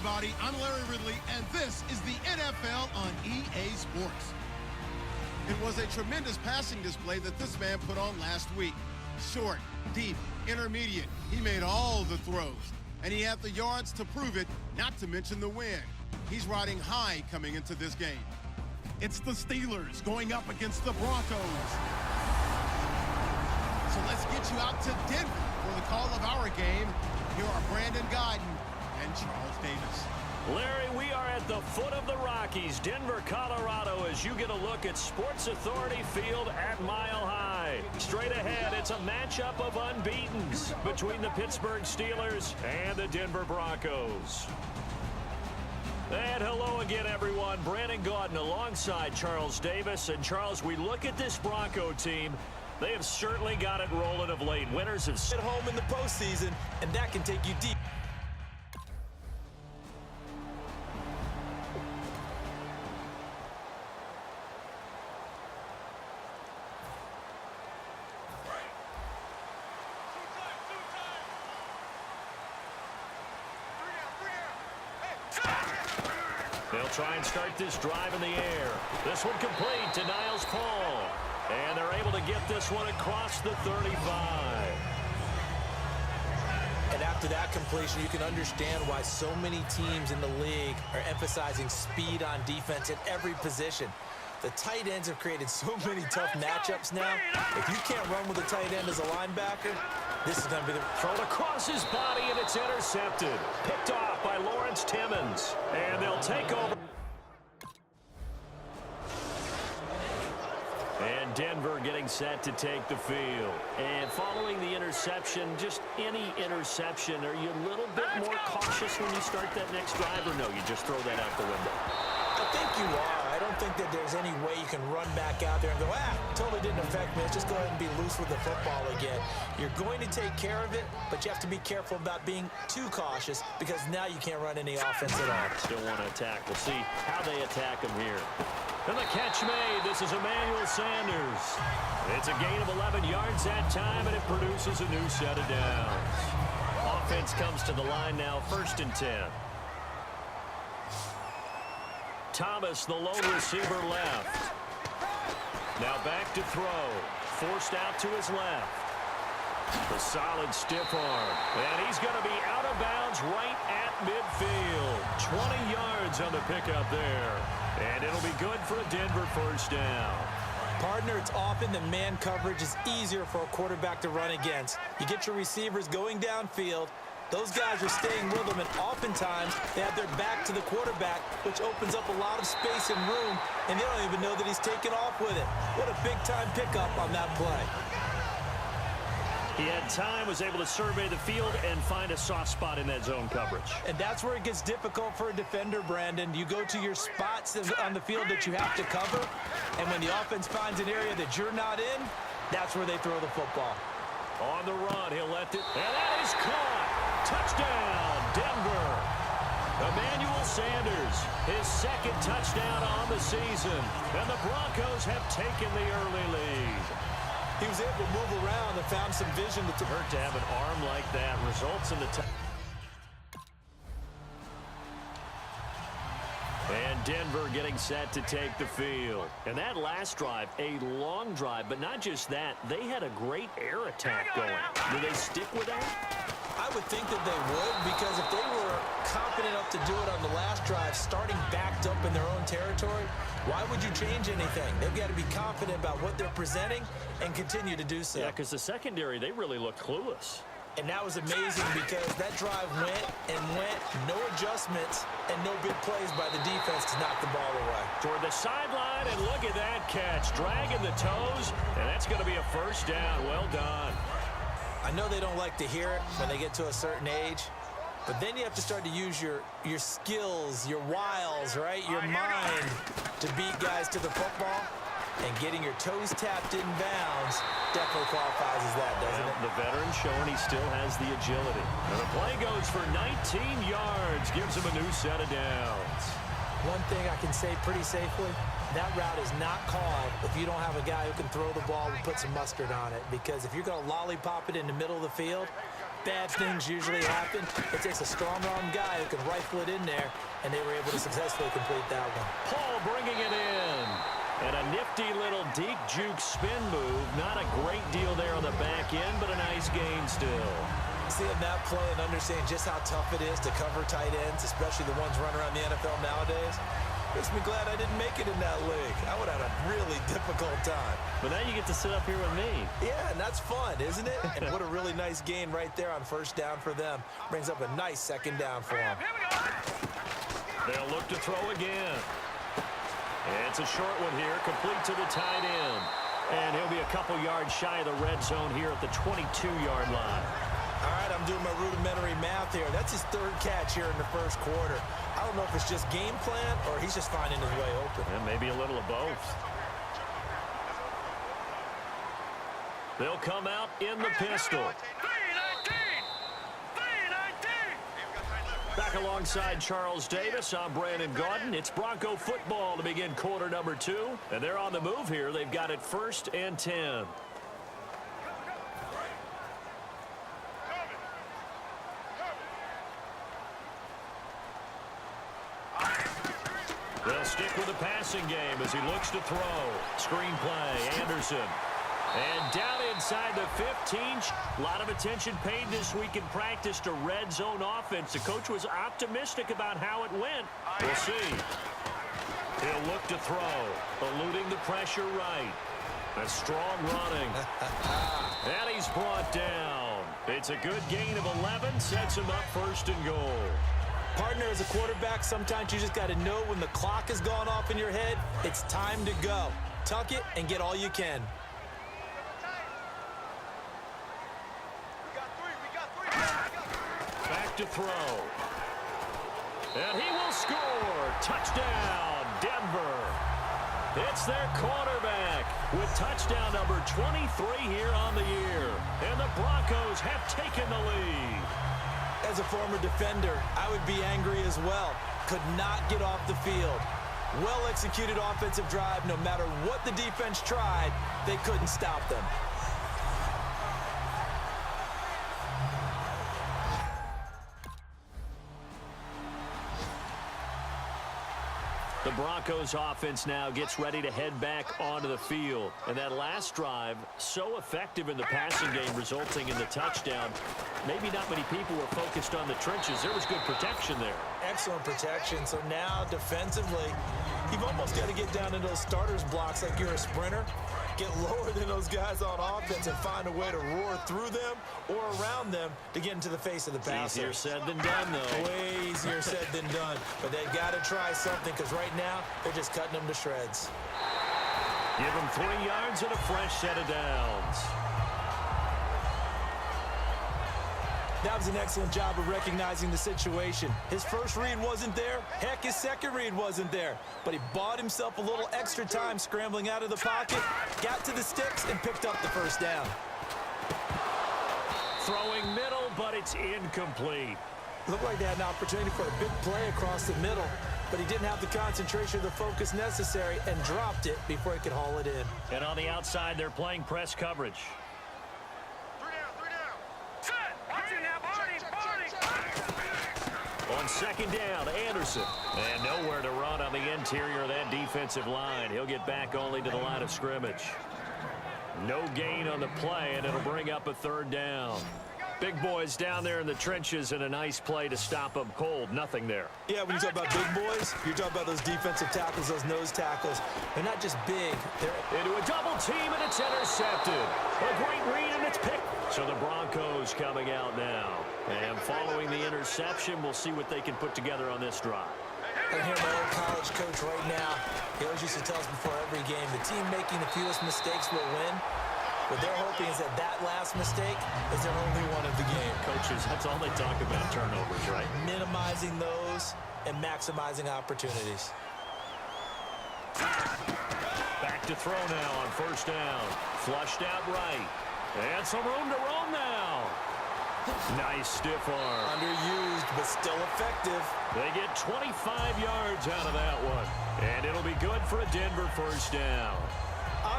everybody. I'm Larry Ridley, and this is the NFL on EA Sports. It was a tremendous passing display that this man put on last week. Short, deep, intermediate. He made all the throws, and he had the yards to prove it, not to mention the win. He's riding high coming into this game. It's the Steelers going up against the Broncos. So let's get you out to Denver for the call of our game. Here are Brandon Guyton and Charles Davis. Larry, we are at the foot of the Rockies, Denver, Colorado, as you get a look at Sports Authority Field at Mile High. Straight ahead, it's a matchup of unbeatens between the Pittsburgh Steelers and the Denver Broncos. And hello again, everyone. Brandon Guyton alongside Charles Davis. And Charles, we look at this Bronco team. They have certainly got it rolling of late. Winners have at home in the postseason, and that can take you deep. They'll try and start this drive in the air. This one complete to Niles Paul. And they're able to get this one across the 35. And after that completion, you can understand why so many teams in the league are emphasizing speed on defense at every position. The tight ends have created so many tough matchups now. If you can't run with a tight end as a linebacker, this is going to be the thrown across his body, and it's intercepted. Picked off by Lawrence Timmons. And they'll take over. And Denver getting set to take the field. And following the interception, just any interception, are you a little bit more cautious when you start that next drive, or no, you just throw that out the window? I think you are. I don't think that there's any way you can run back out there and go, totally didn't affect me. Let's just go ahead and be loose with the football again. You're going to take care of it, but you have to be careful about being too cautious because now you can't run any offense at all. Still want to attack. We'll see how they attack him here. And the catch made. This is Emmanuel Sanders. It's a gain of 11 yards that time, and it produces a new set of downs. Offense comes to the line now, 1st and 10. Thomas, the lone receiver, left. Now back to throw. Forced out to his left. The solid stiff arm. And he's going to be out of bounds right at midfield. 20 yards on the pickup there. And it'll be good for a Denver first down. Partner, it's often that man coverage is easier for a quarterback to run against. You get your receivers going downfield. Those guys are staying with them, and oftentimes they have their back to the quarterback, which opens up a lot of space and room, and they don't even know that he's taken off with it. What a big-time pickup on that play. He had time, was able to survey the field and find a soft spot in that zone coverage. And that's where it gets difficult for a defender, Brandon. You go to your spots on the field that you have to cover, and when the offense finds an area that you're not in, that's where they throw the football. On the run, he'll let it, and that is caught. Touchdown, Denver. Emmanuel Sanders, his 2nd touchdown on the season, and the Broncos have taken the early lead. He was able to move around and found some vision. To hurt to have an arm like that results in the and Denver getting set to take the field. And that last drive, a long drive, but not just that, they had a great air attack going. Do they stick with that? I would think that they would, because if they were confident enough to do it on the last drive, starting backed up in their own territory, why would you change anything? They've got to be confident about what they're presenting and continue to do so. Yeah, because the secondary, they really looked clueless. And that was amazing because that drive went and went, no adjustments, and no big plays by the defense to knock the ball away. Toward the sideline, and look at that catch. Dragging the toes, and that's going to be a first down. Well done. I know they don't like to hear it when they get to a certain age, but then you have to start to use your skills, your wiles, right, your mind to beat guys to the football. And getting your toes tapped in bounds definitely qualifies as that, doesn't it? The veteran showing he still has the agility. And the play goes for 19 yards, gives him a new set of downs. One thing I can say pretty safely, that route is not called if you don't have a guy who can throw the ball and put some mustard on it. Because if you're going to lollipop it in the middle of the field, bad things usually happen. It takes a strong-arm guy who can rifle it in there, and they were able to successfully complete that one. Paul bringing it in. And a nifty little deep juke spin move. Not a great deal there on the back end, but a nice gain still. Seeing that play and understanding just how tough it is to cover tight ends, especially the ones running around the NFL nowadays, makes me glad I didn't make it in that league. I would have had a really difficult time. But now you get to sit up here with me. Yeah, and that's fun, isn't it? And what a really nice gain right there on first down for them. Brings up a nice second down for them. They'll look to throw again. It's a short one here, complete to the tight end. And he'll be a couple yards shy of the red zone here at the 22-yard line. All right, I'm doing my rudimentary math here. That's his third catch here in the first quarter. I don't know if it's just game plan or he's just finding his way open. And maybe a little of both. They'll come out in the pistol. Back alongside Charles Davis, I'm Brandon Gaudin. It's Bronco football to begin quarter number 2. And they're on the move here. They've got it 1st and 10. They'll stick with the passing game as he looks to throw. Screen play, Anderson. And down inside the 15. A lot of attention paid this week in practice to red zone offense. The coach was optimistic about how it went. We'll see. He'll look to throw, eluding the pressure right. A strong running. And he's brought down. It's a good gain of 11. Sets him up 1st and goal. Partner, as a quarterback, sometimes you just got to know when the clock has gone off in your head, it's time to go. Tuck it and get all you can. Back to throw. And he will score. Touchdown, Denver. It's their quarterback with touchdown number 23 here on the year. And the Broncos have taken the lead. As a former defender, I would be angry as well. Could not get off the field. Well-executed offensive drive. No matter what the defense tried, they couldn't stop them. The Broncos offense now gets ready to head back onto the field. And that last drive, so effective in the passing game, resulting in the touchdown. Maybe not many people were focused on the trenches. There was good protection there. Excellent protection. So now, defensively, you've almost got to get down into those starters blocks like you're a sprinter. Get lower than those guys on offense and find a way to roar through them or around them to get into the face of the passer. Easier said than done, though. Way easier said than done. But they've got to try something because right now they're just cutting them to shreds. Give them 3 yards and a fresh set of downs. That was an excellent job of recognizing the situation. His first read wasn't there. Heck, his second read wasn't there. But he bought himself a little extra time scrambling out of the pocket, got to the sticks, and picked up the first down. Throwing middle, but it's incomplete. Looked like they had an opportunity for a big play across the middle, but he didn't have the concentration or the focus necessary and dropped it before he could haul it in. And on the outside, they're playing press coverage. On second down, Anderson. And nowhere to run on the interior of that defensive line. He'll get back only to the line of scrimmage. No gain on the play, and it'll bring up a 3rd down. Big boys down there in the trenches, and a nice play to stop them cold. Nothing there. Yeah, when you talk about big boys, you're talking about those defensive tackles, those nose tackles. They're not just big. They're into a double team, and it's intercepted. A great read, and it's picked. So the Broncos coming out now. And following the interception, we'll see what they can put together on this drive. I hear my old college coach right now. He always used to tell us before every game, the team making the fewest mistakes will win. What they're hoping is that last mistake is their only one of the game. Coaches, that's all they talk about, turnovers, right? Minimizing those and maximizing opportunities. Back to throw now on 1st down. Flushed out right. And some room to roam now. Nice stiff arm. Underused, but still effective. They get 25 yards out of that one. And it'll be good for a Denver 1st down.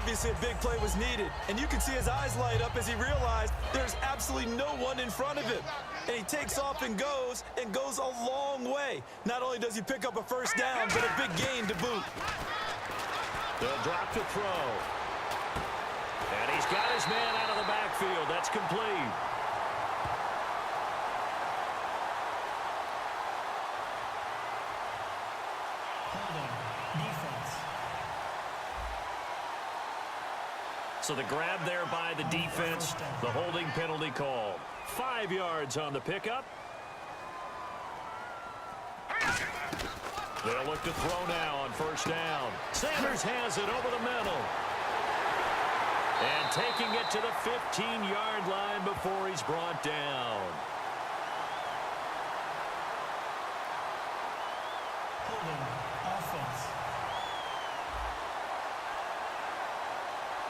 Obviously, a big play was needed, and you can see his eyes light up as he realized there's absolutely no one in front of him. And he takes off and goes a long way. Not only does he pick up a first down, but a big gain to boot. They'll drop to throw. And he's got his man out of the backfield. That's complete. So the grab there by the defense, the holding penalty called. 5 yards on the pickup. They'll look to throw now on first down. Sanders has it over the middle. And taking it to the 15-yard line before he's brought down.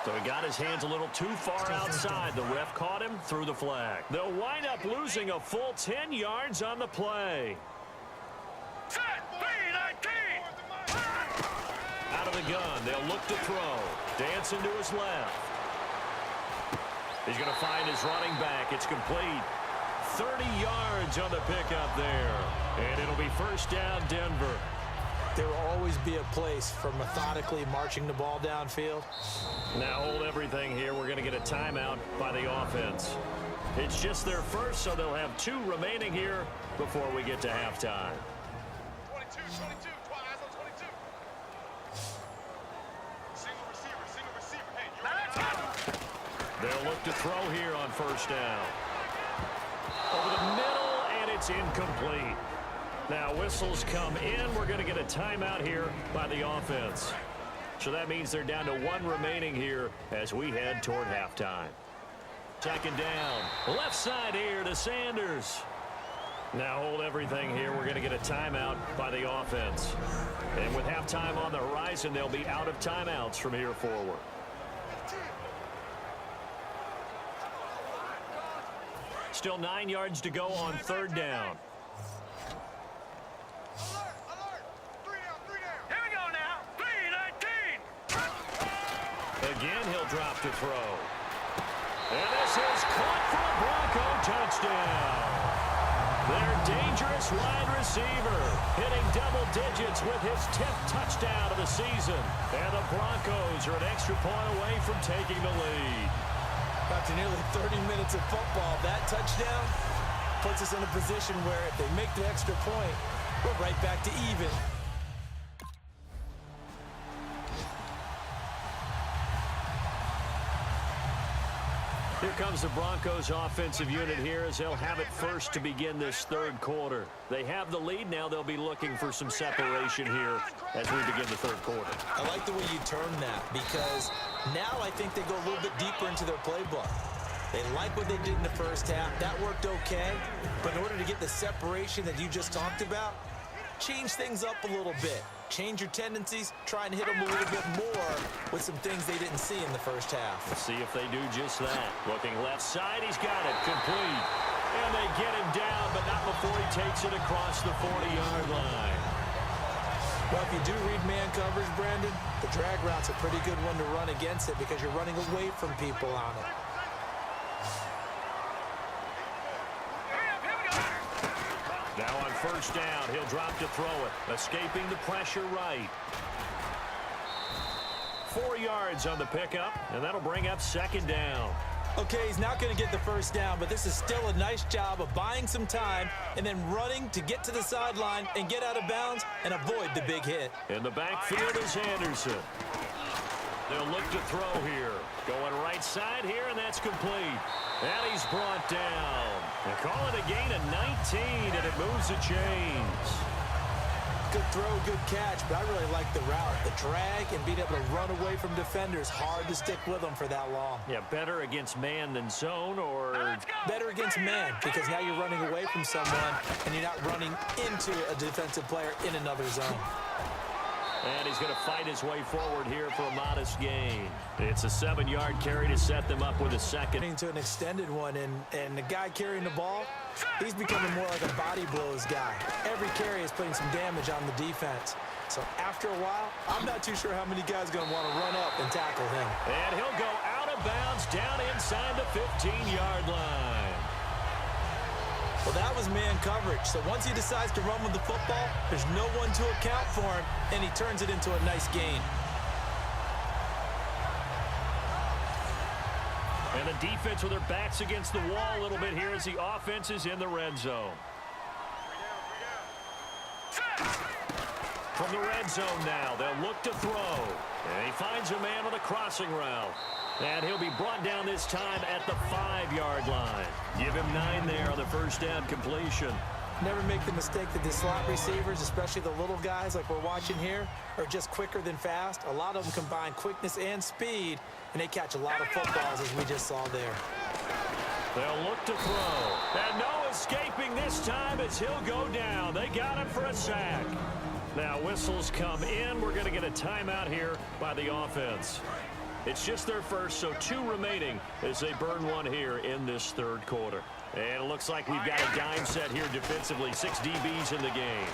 So he got his hands a little too far outside. The ref caught him, threw the flag. They'll wind up losing a full 10 yards on the play. Out of the gun, they'll look to throw. Dancing to his left. He's going to find his running back. It's complete. 30 yards on the pickup there. And it'll be first down, Denver. There will always be a place for methodically marching the ball downfield. Now hold everything here. We're going to get a timeout by the offense. It's just their first, so they'll have 2 remaining here before we get to halftime. 22, eyes on 22. Single receiver. Hey, you're They'll look to throw here on first down. Over the middle, and it's incomplete. Now whistles come in. We're going to get a timeout here by the offense. So that means they're down to 1 remaining here as we head toward halftime. Second down. Left side here to Sanders. Now hold everything here. We're going to get a timeout by the offense. And with halftime on the horizon, they'll be out of timeouts from here forward. Still 9 yards to go on third down. Again, he'll drop to throw. And this is caught for a Bronco touchdown. Their dangerous wide receiver hitting double digits with his 10th touchdown of the season. And the Broncos are an extra point away from taking the lead. After nearly 30 minutes of football, that touchdown puts us in a position where if they make the extra point, we're right back to even. Here comes the Broncos offensive unit here as they'll have it first to begin this third quarter. They have the lead. Now they'll be looking for some separation here as we begin the third quarter. I like the way you term that because now I think they go a little bit deeper into their playbook. They like what they did in the first half. That worked okay. But in order to get the separation that you just talked about, change things up a little bit. Change your tendencies, try and hit them a little bit more with some things they didn't see in the first half. Let's see if they do just that. Looking left side, he's got it, complete. And they get him down, but not before he takes it across the 40-yard line. Well, if you do read man coverage, Brandon, the drag route's a pretty good one to run against it because you're running away from people on it. Now on first down, he'll drop to throw it. Escaping the pressure right. 4 yards on the pickup, and that'll bring up second down. Okay, he's not going to get the first down, but this is still a nice job of buying some time and then running to get to the sideline and get out of bounds and avoid the big hit. In the backfield is Anderson. They'll look to throw here. Going right side here, and that's complete. And he's brought down. They call it a gain of 19, and it moves the chains. Good throw, good catch, but I really like the route. The drag and being able to run away from defenders, hard to stick with them for that long. Yeah, better against man than zone, or better against man, because now you're running away from someone, and you're not running into a defensive player in another zone. And he's going to fight his way forward here for a modest gain. It's a 7-yard carry to set them up with a second. Into an extended one, and the guy carrying the ball, he's becoming more like a body blows guy. Every carry is putting some damage on the defense. So after a while, I'm not too sure how many guys are going to want to run up and tackle him. And he'll go out of bounds down inside the 15-yard line. Well, that was man coverage. So once he decides to run with the football, there's no one to account for him, and he turns it into a nice gain. And the defense with their backs against the wall a little bit here as the offense is in the red zone. From the red zone now, they'll look to throw. And he finds a man on the crossing route. And he'll be brought down this time at the 5-yard line. Give him 9 there on the first down completion. Never make the mistake that the slot receivers, especially the little guys like we're watching here, are just quicker than fast. A lot of them combine quickness and speed, and they catch a lot of footballs, as we just saw there. They'll look to throw. And no escaping this time as he'll go down. They got him for a sack. Now whistles come in. We're going to get a timeout here by the offense. It's just their first, so 2 remaining as they burn one here in this third quarter. And it looks like we've got a dime set here defensively. 6 DBs in the game.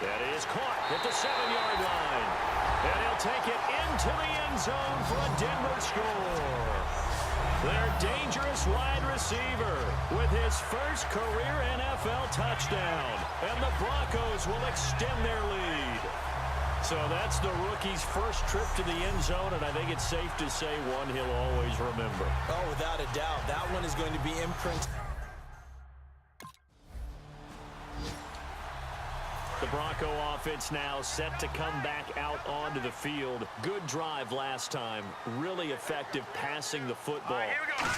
That is caught at the 7-yard line. And he'll take it into the end zone for a Denver score. Their dangerous wide receiver with his first career NFL touchdown. And the Broncos will extend their lead. So that's the rookie's first trip to the end zone, and I think it's safe to say one he'll always remember. Oh, without a doubt. That one is going to be imprinted. The Bronco offense now set to come back out onto the field. Good drive last time. Really effective passing the football.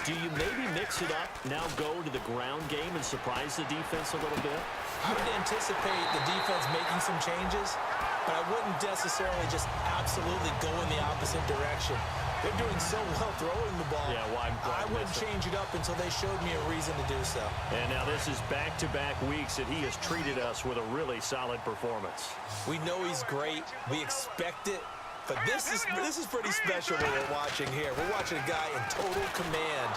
Do you maybe mix it up, now go to the ground game and surprise the defense a little bit? I would anticipate the defense making some changes, but I wouldn't necessarily just absolutely go in the opposite direction. They're doing so well throwing the ball. Yeah, why I wouldn't change it up until they showed me a reason to do so. And now this is back-to-back weeks that he has treated us with a really solid performance. We know he's great. We expect it. But this is pretty special what we're watching here. We're watching a guy in total command.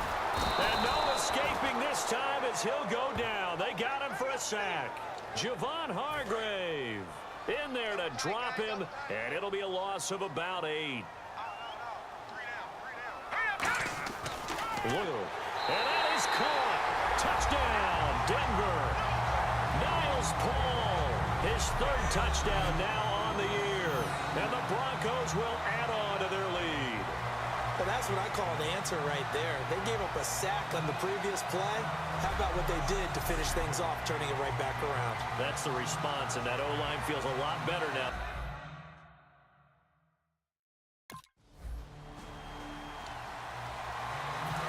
And no escaping this time as he'll go down. They got him for a sack. Javon Hargrave in there to drop him, and it'll be a loss of about 8. Look at him. And that is caught. Touchdown, Denver. Niles Paul, his 3rd touchdown now on the year. And the Broncos will add on to their lead. Well, that's what I call an answer right there. They gave up a sack on the previous play. How about what they did to finish things off, turning it right back around? That's the response, and that O-line feels a lot better now.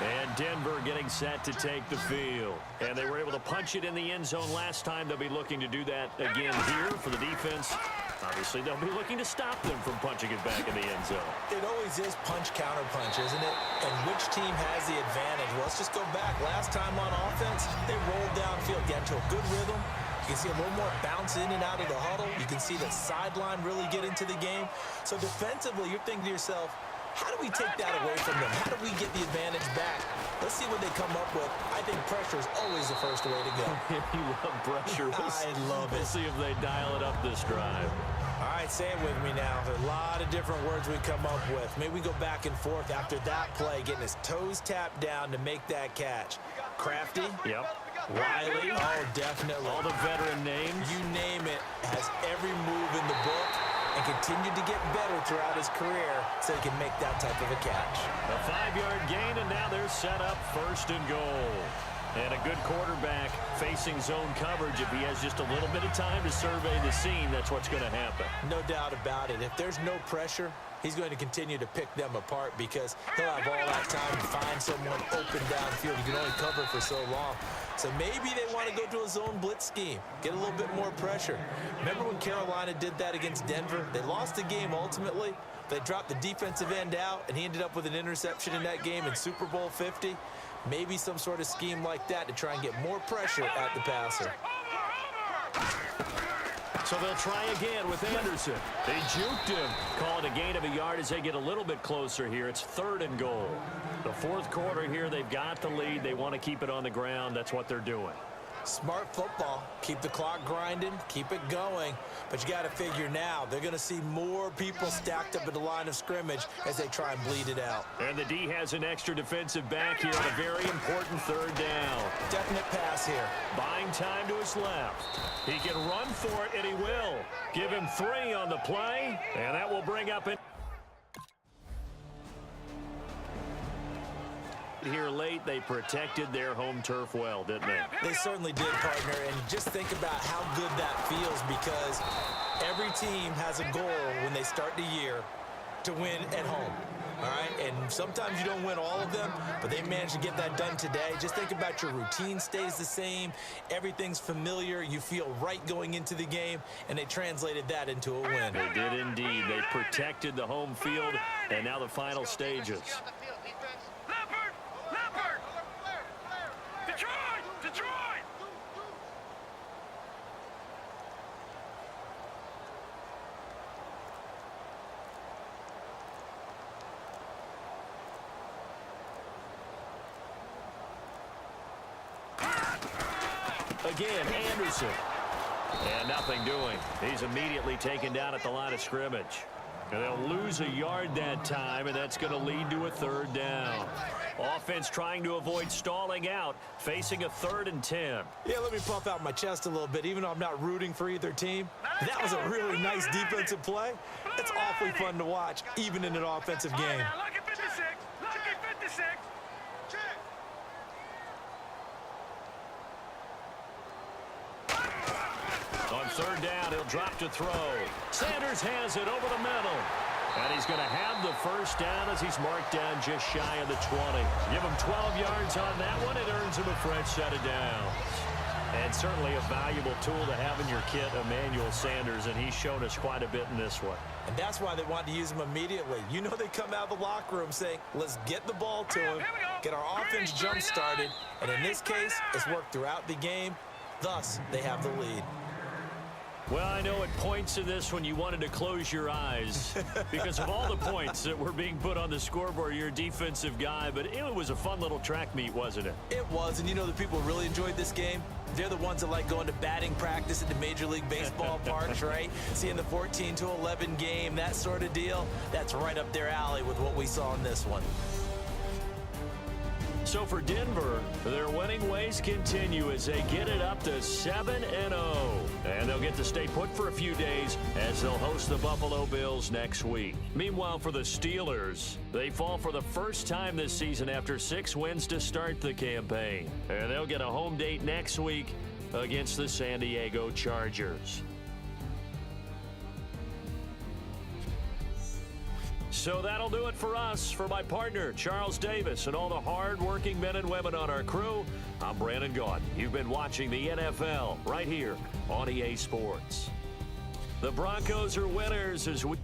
And Denver getting set to take the field. And they were able to punch it in the end zone last time. They'll be looking to do that again here for the defense. Obviously, they'll be looking to stop them from punching it back in the end zone. It always is punch-counter-punch, isn't it? And which team has the advantage? Well, let's just go back. Last time on offense, they rolled downfield, get into a good rhythm. You can see a little more bounce in and out of the huddle. You can see the sideline really get into the game. So defensively, you're thinking to yourself, how do we take that away from them? How do we get the advantage back? Let's see what they come up with. I think pressure is always the first way to go. You love pressure. I love it. We'll see if they dial it up this drive. All right, say it with me now. There's a lot of different words we come up with. Maybe we go back and forth after that play, getting his toes tapped down to make that catch. Crafty. Yep. Wiley. Oh, definitely. All the veteran names. You name it. Has every move in the book and continued to get better throughout his career so he can make that type of a catch. A 5-yard gain, and now they're set up 1st and goal. And a good quarterback facing zone coverage. If he has just a little bit of time to survey the scene, that's what's going to happen. No doubt about it. If there's no pressure, he's going to continue to pick them apart because he'll have all that time to find someone open downfield. He can only cover for so long. So maybe they want to go to a zone blitz scheme, get a little bit more pressure. Remember when Carolina did that against Denver? They lost the game ultimately. They dropped the defensive end out, and he ended up with an interception in that game in Super Bowl 50. Maybe some sort of scheme like that to try and get more pressure at the passer. So they'll try again with Anderson. They juked him. Call it a gain of a yard as they get a little bit closer here. It's 3rd and goal. The 4th quarter here, they've got the lead. They want to keep it on the ground. That's what they're doing. Smart football. Keep the clock grinding. Keep it going. But you got to figure now, they're going to see more people stacked up at the line of scrimmage as they try and bleed it out. And the D has an extra defensive back here on a very important 3rd down. Definite pass here. Buying time to his left. He can run for it, and he will. Give him 3 on the play, and that will bring up an... Here late, they protected their home turf well, didn't they? They certainly did, partner, and just think about how good that feels because every team has a goal when they start the year to win at home, all right? And sometimes you don't win all of them, but they managed to get that done today. Just think about your routine stays the same. Everything's familiar. You feel right going into the game, and they translated that into a win. They did indeed. They protected the home field, and now the final stages. Again, Anderson. And nothing doing. He's immediately taken down at the line of scrimmage. And they'll lose a yard that time, and that's going to lead to a 3rd down. Offense trying to avoid stalling out, facing a 3rd and 10. Yeah, let me puff out my chest a little bit, even though I'm not rooting for either team. That was a really nice defensive play. It's awfully fun to watch, even in an offensive game. Look at 56. Look at 56. On 3rd down, he'll drop to throw. Sanders has it over the middle. And he's going to have the 1st down as he's marked down just shy of the 20. Give him 12 yards on that one. It earns him a fresh set of downs. And certainly a valuable tool to have in your kit, Emmanuel Sanders, and he's shown us quite a bit in this one. And that's why they wanted to use him immediately. You know they come out of the locker room saying, let's get the ball to him, get our offense jump-started. And in this case, it's worked throughout the game. Thus, they have the lead. Well, I know at points in this when you wanted to close your eyes because of all the points that were being put on the scoreboard. You're a defensive guy, but it was a fun little track meet, wasn't it? It was, and you know the people who really enjoyed this game? They're the ones that like going to batting practice at the Major League Baseball parks, right? Seeing the 14-11 game, that sort of deal. That's right up their alley with what we saw in this one. So for Denver, their winning ways continue as they get it up to 7-0. And they'll get to stay put for a few days as they'll host the Buffalo Bills next week. Meanwhile, for the Steelers, they fall for the first time this season after 6 wins to start the campaign. And they'll get a home date next week against the San Diego Chargers. So that'll do it for us. For my partner, Charles Davis, and all the hard-working men and women on our crew, I'm Brandon Gaudin. You've been watching the NFL right here on EA Sports. The Broncos are winners as we...